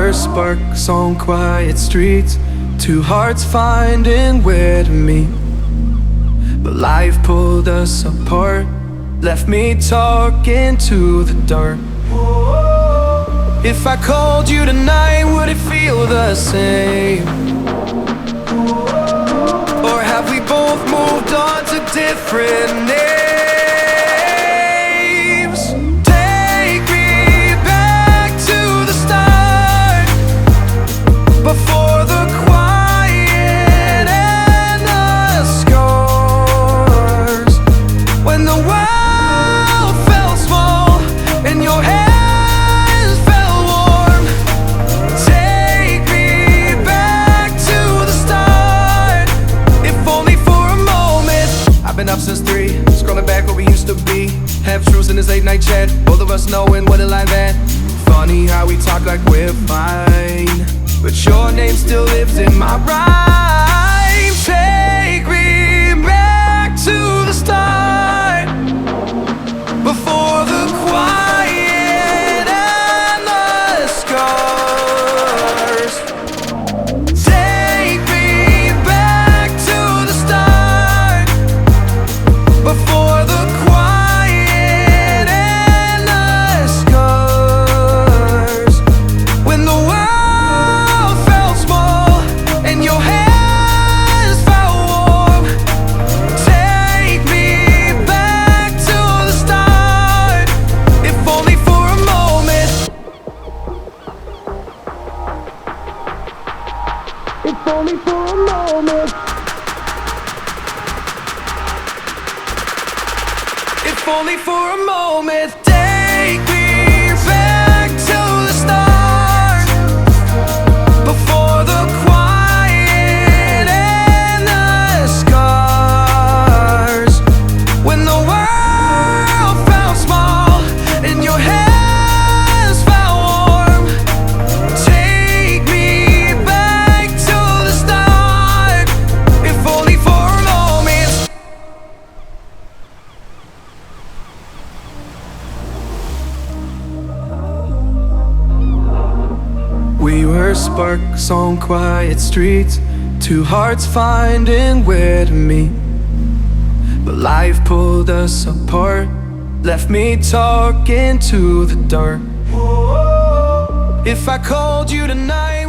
were sparks on quiet streets, two hearts finding where to meet. But life pulled us apart, left me talking to the dark. If I called you tonight, would it feel the same? Or have we both moved on to different names? Take me back to the start, before the quiet and the scars, when the world felt small and your hands felt warm. Take me back to the start, if only for a moment. I've been up since 3, scrolling back where we used to be. Half truths in this late night chat, both of us knowing what it like that. Funny how we talk like we're fine, but your name still lives in my rhyme. Take me back to the start, before the quiet and the scars. Take me back to the start, before the quiet and the scars, when the world felt small and your hands felt warm. Take me back to the start, if only for a moment. If only for a moment. If only for a moment. Take me back to the start, before the quiet and the scars, when the world felt small and your hands felt warm. Take me back to the start, if only for a moment. We were sparks on quiet streets, two hearts finding where to meet. But life pulled us apart, left me talking to the dark. If I called you tonight,